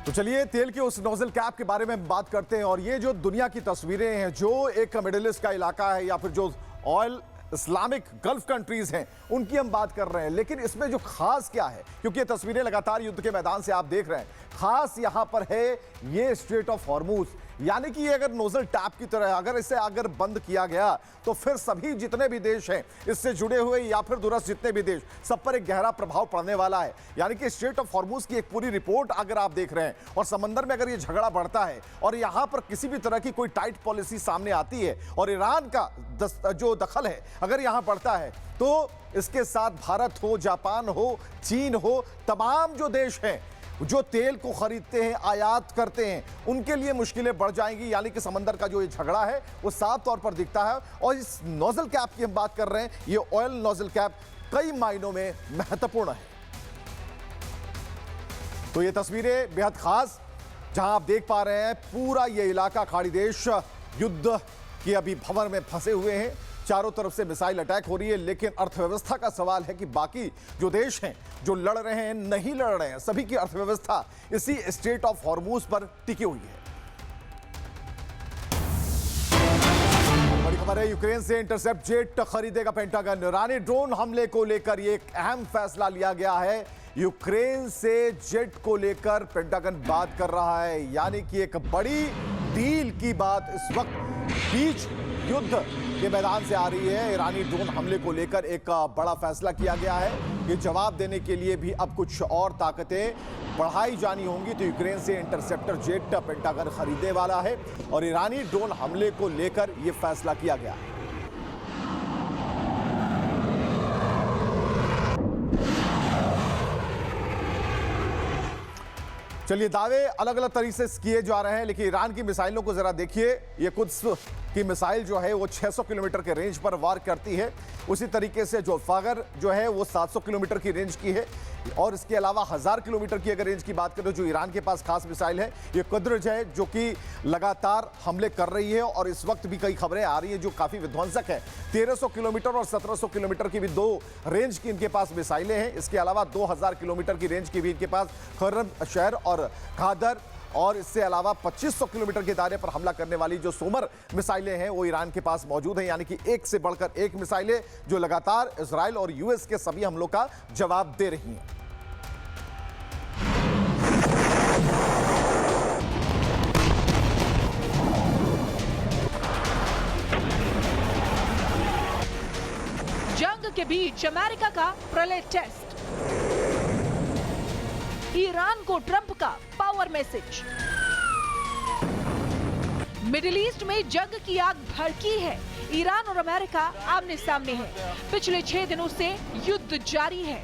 तो चलिए तेल के उस नोजल कैप के बारे में बात करते हैं। और ये जो दुनिया की तस्वीरें हैं, जो एक मिडिल ईस्ट का इलाका है या फिर जो ऑयल इस्लामिक गल्फ कंट्रीज हैं, उनकी हम बात कर रहे हैं। लेकिन इसमें जो खास क्या है, क्योंकि ये तस्वीरें लगातार युद्ध के मैदान से आप देख रहे हैं, खास यहां पर है ये स्ट्रेट ऑफ हॉर्मूज। यानी कि ये अगर नोजल टैप की तरह है, अगर इसे अगर बंद किया गया तो फिर सभी जितने भी देश हैं इससे जुड़े हुए या फिर दूरस्थ जितने भी देश, सब पर एक गहरा प्रभाव पड़ने वाला है। यानी कि स्ट्रेट ऑफ हॉर्मूज की एक पूरी रिपोर्ट अगर आप देख रहे हैं और समंदर में अगर ये झगड़ा बढ़ता है और यहां पर किसी भी तरह की कोई टाइट पॉलिसी सामने आती है और ईरान का जो दखल है अगर यहां बढ़ता है, तो इसके साथ भारत हो, जापान हो, चीन हो, तमाम जो देश हैं जो तेल को खरीदते हैं, आयात करते हैं, उनके लिए मुश्किलें बढ़ जाएंगी। यानी कि समंदर का जो ये झगड़ा है वो साफ तौर पर दिखता है। और इस नोजल कैप की हम बात कर रहे हैं, ये ऑयल नोजल कैप कई मायनों में महत्वपूर्ण है। तो ये तस्वीरें बेहद खास, जहां आप देख पा रहे हैं पूरा ये इलाका खाड़ी देश युद्ध के अभी भंवर में फंसे हुए हैं। चारों तरफ से मिसाइल अटैक हो रही है, लेकिन अर्थव्यवस्था का सवाल है कि बाकी जो देश हैं जो लड़ रहे हैं, नहीं लड़ रहे हैं, सभी की अर्थव्यवस्था इसी स्ट्रेट ऑफ हॉर्मूज पर टिकी हुई है। बड़ी खबर है, यूक्रेन से इंटरसेप्ट जेट खरीदेगा पेंटागन। ईरानी ड्रोन हमले को लेकर यह एक अहम फैसला लिया गया है। यूक्रेन से जेट को लेकर पेंटागन बात कर रहा है, यानी कि एक बड़ी डील की बात इस वक्त बीच युद्ध के मैदान से आ रही है। ईरानी ड्रोन हमले को लेकर एक बड़ा फैसला किया गया है कि जवाब देने के लिए भी अब कुछ और ताकतें बढ़ाई जानी होंगी। तो यूक्रेन से इंटरसेप्टर जेट पेंटागन खरीदने वाला है और ईरानी ड्रोन हमले को लेकर यह फैसला किया गया है। चलिए, दावे अलग अलग तरीके से किए जा रहे हैं, लेकिन ईरान की मिसाइलों को जरा देखिए। ये कुद्स की मिसाइल जो है वो 600 किलोमीटर के रेंज पर वार करती है। उसी तरीके से जो फागर जो है वो 700 किलोमीटर की रेंज की है। और इसके अलावा 1000 किलोमीटर की अगर रेंज की बात करें, जो ईरान के पास खास मिसाइल है ये कुद्रज है, जो कि लगातार हमले कर रही है। और इस वक्त भी कई खबरें आ रही हैं जो काफ़ी विध्वंसक है। 1300 किलोमीटर और 1700 किलोमीटर की भी दो रेंज की इनके पास मिसाइलें हैं। इसके अलावा 2000 किलोमीटर की रेंज की भी इनके पास खर्रम शहर और खादर, और इससे अलावा 2500 किलोमीटर के दायरे पर हमला करने वाली जो सोमर मिसाइलें हैं वो ईरान के पास मौजूद हैं। यानी कि एक से बढ़कर एक मिसाइलें जो लगातार इजराइल और यूएस के सभी हमलों का जवाब दे रही हैं। जंग के बीच अमेरिका का प्रलय टेस्ट, ईरान को ट्रंप का पावर मैसेज। मिडिल ईस्ट में जंग की आग भड़की है। ईरान और अमेरिका आमने सामने हैं। पिछले 6 दिनों से युद्ध जारी है।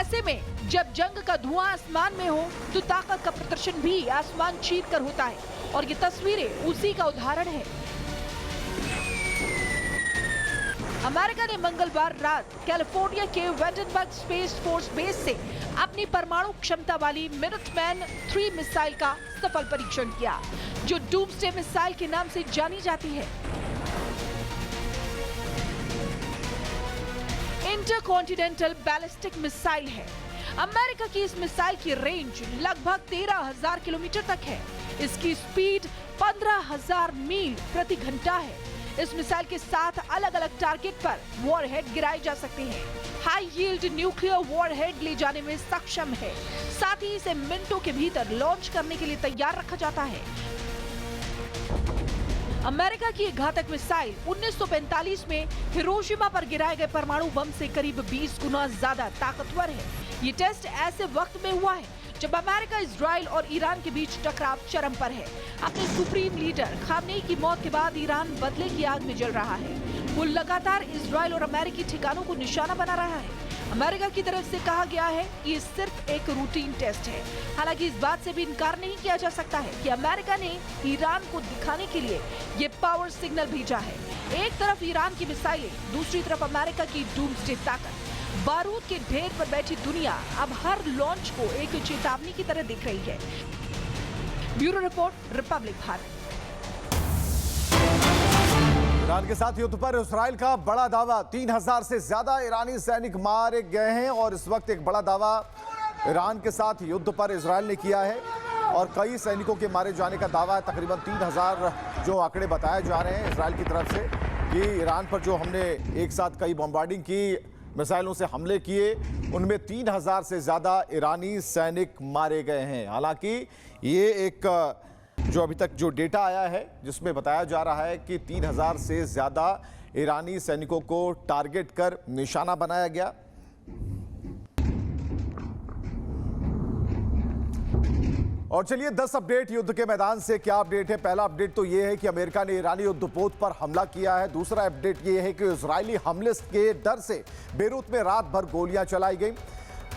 ऐसे में जब जंग का धुआं आसमान में हो तो ताकत का प्रदर्शन भी आसमान चीर कर होता है। और ये तस्वीरें उसी का उदाहरण है। अमेरिका ने मंगलवार रात कैलिफोर्निया के वेंडनबर्ग स्पेस फोर्स बेस से अपनी परमाणु क्षमता वाली मिनटमैन 3 मिसाइल का सफल परीक्षण किया, जो डूम्सडे मिसाइल के नाम से जानी जाती है। इंटरकॉन्टिनेंटल बैलिस्टिक मिसाइल है। अमेरिका की इस मिसाइल की रेंज लगभग 13,000 किलोमीटर तक है। इसकी स्पीड 15,000 मील प्रति घंटा है। इस मिसाइल के 7 अलग अलग टारगेट पर वॉरहेड गिराए जा सकते हैं। हाई यील्ड न्यूक्लियर वॉरहेड ले जाने में सक्षम है। साथ ही इसे मिनटों के भीतर लॉन्च करने के लिए तैयार रखा जाता है। अमेरिका की घातक मिसाइल 1945 में हिरोशिमा पर गिराए गए परमाणु बम से करीब 20 गुना ज्यादा ताकतवर है। ये टेस्ट ऐसे वक्त में हुआ है जब अमेरिका, इजराइल और ईरान के बीच टकराव चरम पर है। अपने सुप्रीम लीडर खामनेई की मौत के बाद ईरान बदले की आग में जल रहा है। वो लगातार इजराइल और अमेरिकी ठिकानों को निशाना बना रहा है। अमेरिका की तरफ से कहा गया है कि ये सिर्फ एक रूटीन टेस्ट है। हालांकि इस बात से भी इनकार नहीं किया जा सकता है कि अमेरिका ने ईरान को दिखाने के लिए ये पावर सिग्नल भेजा है। एक तरफ ईरान की मिसाइलें, दूसरी तरफ अमेरिका की डूम्सडे ताकत। बारूद के ढेर पर बैठी दुनिया अब हर लॉन्च को एक चेतावनी की तरह देख रही है। Bureau report, Republic Bharat. Iran के साथ युद्ध पर इजराइल का बड़ा दावा। 3000 से ज्यादा ईरानी सैनिक मारे गए हैं और इस वक्त एक बड़ा दावा ईरान के साथ युद्ध पर इजराइल ने किया है और कई सैनिकों के मारे जाने का दावा है। तकरीबन 3000 जो आंकड़े बताए जा रहे हैं इजराइल की तरफ से कि ईरान पर जो हमने एक साथ कई बॉम्बार्डिंग की, मिसाइलों से हमले किए, उनमें 3000 से ज़्यादा ईरानी सैनिक मारे गए हैं। हालांकि ये एक जो अभी तक जो डेटा आया है जिसमें बताया जा रहा है कि 3000 से ज़्यादा ईरानी सैनिकों को टारगेट कर निशाना बनाया गया। और चलिए 10 अपडेट युद्ध के मैदान से। क्या अपडेट है? पहला अपडेट तो यह है कि अमेरिका ने ईरानी युद्धपोत पर हमला किया है। दूसरा अपडेट यह है कि इजरायली हमले के डर से बेरूत में रात भर गोलियां चलाई गई।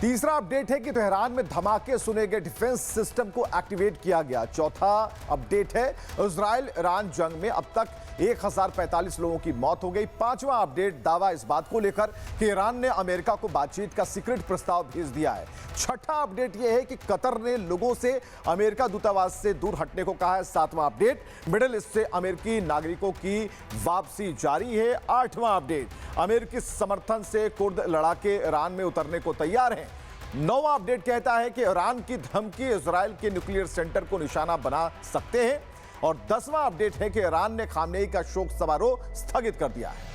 तीसरा अपडेट है कि तेहरान में धमाके सुने गए, डिफेंस सिस्टम को एक्टिवेट किया गया। चौथा अपडेट है इजराइल ईरान जंग में अब तक 1045 लोगों की मौत हो गई। पांचवा अपडेट दावा इस बात को लेकर कि ईरान ने अमेरिका को बातचीत का सीक्रेट प्रस्ताव भेज दिया है। छठा अपडेट यह है कि कतर ने लोगों से अमेरिका दूतावास से दूर हटने को कहा है। सातवां अपडेट मिडिल ईस्ट से अमेरिकी नागरिकों की वापसी जारी है। आठवां अपडेट अमेरिकी समर्थन से कुर्द लड़ाके ईरान में उतरने को तैयार हैं। नौवां अपडेट कहता है कि ईरान की धमकी इजराइल के न्यूक्लियर सेंटर को निशाना बना सकते हैं। और 10वां अपडेट है कि ईरान ने खामनेई का शोक समारोह स्थगित कर दिया है।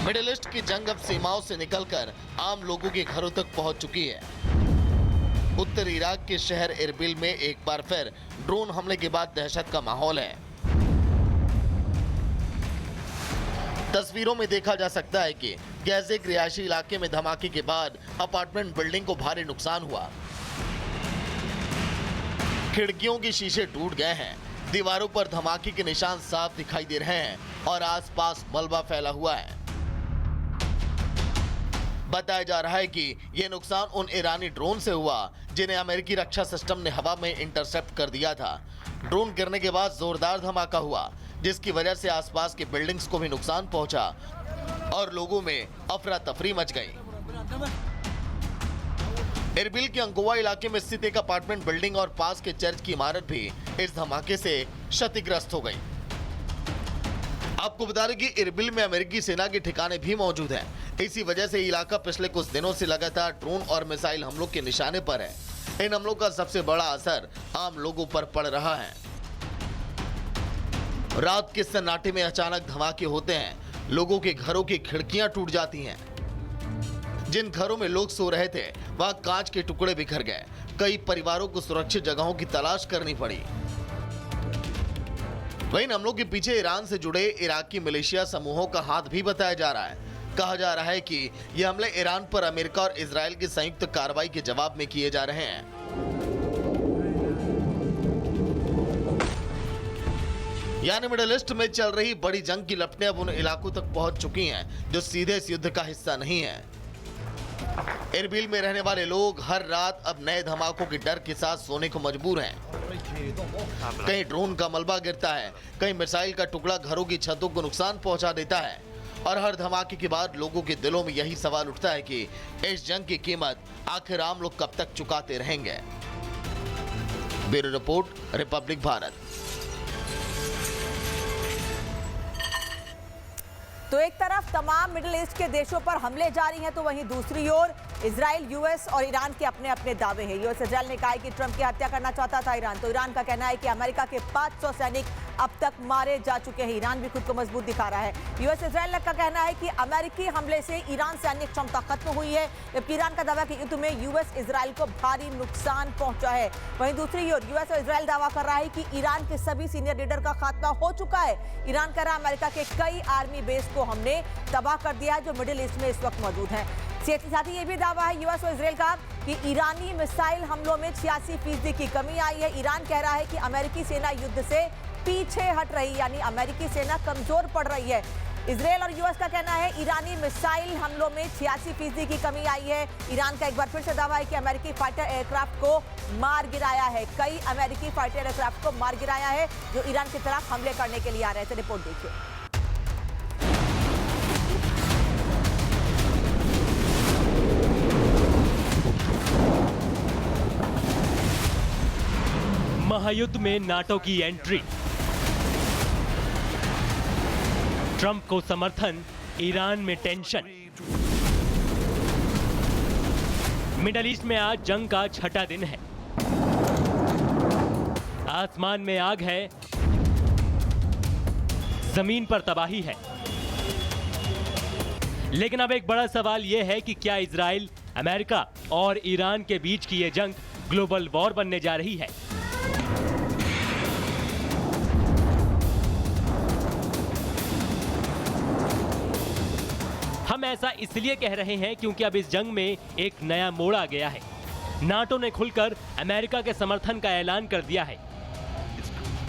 मिडिल ईस्ट की जंग अब सीमाओं से निकलकर आम लोगों के घरों तक पहुंच चुकी है। उत्तर इराक के शहर इरबिल में एक बार फिर ड्रोन हमले के बाद दहशत का माहौल है। तस्वीरों में देखा जा सकता है कि गैज़े के रिहायशी इलाके में धमाके के बाद अपार्टमेंट बिल्डिंग को भारी नुकसान हुआ। खिड़कियों के शीशे टूट गए हैं, दीवारों पर धमाके के निशान साफ दिखाई दे रहे हैं और आसपास मलबा फैला हुआ है। बताया जा रहा है कि यह नुकसान उन ईरानी ड्रोन से हुआ जिन्हें अमेरिकी रक्षा सिस्टम ने हवा में इंटरसेप्ट कर दिया था। ड्रोन गिरने के बाद जोरदार धमाका हुआ जिसकी वजह से आसपास के बिल्डिंग्स को भी नुकसान पहुंचा और लोगों में अफरा तफरी मच गई। इरबिल के अंकोवा इलाके में स्थित एक अपार्टमेंट बिल्डिंग और पास के चर्च की इमारत भी इस धमाके से क्षतिग्रस्त हो गई। आपको बता दें कि इरबिल में अमेरिकी सेना के ठिकाने भी मौजूद हैं। इसी वजह से इलाका पिछले कुछ दिनों से लगातार ड्रोन और मिसाइल हमलों के निशाने पर है। इन हमलों का सबसे बड़ा असर आम लोगों पर पड़ रहा है। रात के सन्नाटे में अचानक धमाके होते हैं, लोगों के घरों की खिड़कियां टूट जाती हैं। जिन घरों में लोग सो रहे थे वहां कांच के टुकड़े बिखर गए। कई परिवारों को सुरक्षित जगहों की तलाश करनी पड़ी। वहीं हमलों के पीछे ईरान से जुड़े इराकी मिलिशिया समूहों का हाथ भी बताया जा रहा है। कहा जा रहा है कि ये हमले ईरान पर अमेरिका और इजराइल की संयुक्त कार्रवाई के जवाब में किए जा रहे हैं। यानी मिडिल ईस्ट में चल रही बड़ी जंग की लपटें अब उन इलाकों तक पहुंच चुकी हैं जो सीधे इस युद्ध का हिस्सा नहीं है। इरबिल में रहने वाले लोग हर रात अब नए धमाकों के डर के साथ सोने को मजबूर हैं। कहीं ड्रोन का मलबा गिरता है, कहीं मिसाइल का टुकड़ा घरों की छतों को नुकसान पहुंचा देता है और हर धमाके के बाद लोगों के दिलों में यही सवाल उठता है कि इस जंग की कीमत आखिर आम लोग कब तक चुकाते रहेंगे। Bureau report, Republic Bharat. तो एक तरफ तमाम मिडिल ईस्ट के देशों पर हमले जारी हैं, तो वहीं दूसरी ओर इजराइल, यूएस और ईरान के अपने अपने दावे हैं। यूएस इजराइल ने कहा है कि ट्रंप की हत्या करना चाहता था ईरान, तो ईरान का कहना है कि अमेरिका के 500 सैनिक अब तक मारे जा चुके हैं। ईरान भी खुद को मजबूत दिखा रहा है। यूएस इजराइल का कहना है कि अमेरिकी हमले से ईरान सैन्य क्षमता खत्म हुई है, जबकि ईरान का दावा है कि युद्ध में यूएस इजराइल को भारी नुकसान पहुंचा है। वहीं दूसरी ओर यूएस और इजराइल दावा कर रहा है कि ईरान के सभी सीनियर लीडर का खात्मा हो चुका है। ईरान कह रहा है अमेरिका के कई आर्मी बेस को हमने तबाह कर दिया है जो मिडिल ईस्ट में इस वक्त मौजूद है। साथ ही ये भी दावा है यूएस और इजराइल का कि ईरानी मिसाइल हमलों में 86% की कमी आई है। ईरान कह रहा है कि अमेरिकी सेना युद्ध से पीछे हट रही, यानी अमेरिकी सेना कमजोर पड़ रही है। इजराइल और यूएस का कहना है ईरानी मिसाइल हमलों में 86% की कमी आई है। ईरान का एक बार फिर से दावा है कि अमेरिकी फाइटर एयरक्राफ्ट को मार गिराया है। कई अमेरिकी फाइटर एयरक्राफ्ट को मार गिराया है जो ईरान की तरफ हमले करने के लिए आ रहे थे। रिपोर्ट देखिए। महायुद्ध में नाटो की एंट्री। ट्रंप को समर्थन, ईरान में टेंशन। मिडल ईस्ट में आज जंग का छठा दिन है। आसमान में आग है, जमीन पर तबाही है। लेकिन अब एक बड़ा सवाल यह है कि क्या इजराइल, अमेरिका और ईरान के बीच की यह जंग ग्लोबल वॉर बनने जा रही है? हम ऐसा इसलिए कह रहे हैं क्योंकि अब इस जंग में एक नया मोड़ आ गया है। नाटो ने खुलकर अमेरिका के समर्थन का ऐलान कर दिया है।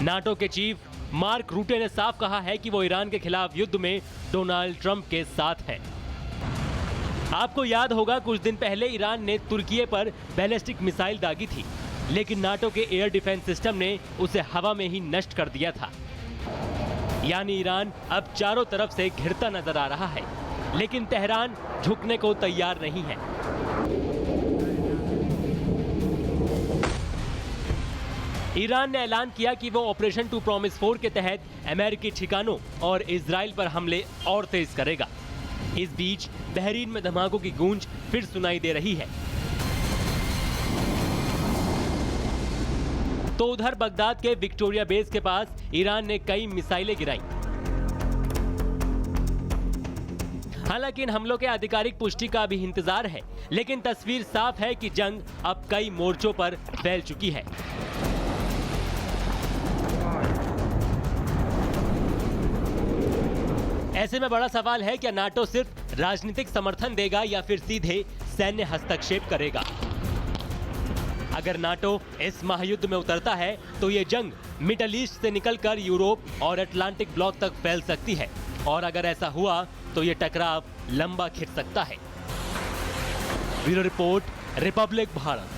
नाटो के चीफ मार्क रूटे ने साफ कहा है कि वो ईरान के खिलाफ युद्ध में डोनाल्ड ट्रंप के साथ है। आपको याद होगा कुछ दिन पहले ईरान ने तुर्की पर बैलिस्टिक मिसाइल दागी थी, लेकिन नाटो के एयर डिफेंस सिस्टम ने उसे हवा में ही नष्ट कर दिया था। यानी ईरान अब चारों तरफ से घिरता नजर आ रहा है, लेकिन तेहरान झुकने को तैयार नहीं है। ईरान ने ऐलान किया कि वो ऑपरेशन टू प्रॉमिस 4 के तहत अमेरिकी ठिकानों और इजराइल पर हमले और तेज करेगा। इस बीच बहरीन में धमाकों की गूंज फिर सुनाई दे रही है। तो उधर बगदाद के विक्टोरिया बेस के पास ईरान ने कई मिसाइलें गिराई। हालांकि इन हमलों के आधिकारिक पुष्टि का भी इंतजार है, लेकिन तस्वीर साफ है कि जंग अब कई मोर्चों पर फैल चुकी है। ऐसे में बड़ा सवाल है, क्या नाटो सिर्फ राजनीतिक समर्थन देगा या फिर सीधे सैन्य हस्तक्षेप करेगा? अगर नाटो इस महायुद्ध में उतरता है तो ये जंग मिडल ईस्ट से निकलकर यूरोप और अटलांटिक ब्लॉक तक फैल सकती है, और अगर ऐसा हुआ तो ये टकराव लंबा खिंच सकता है। Bureau report, Republic Bharat.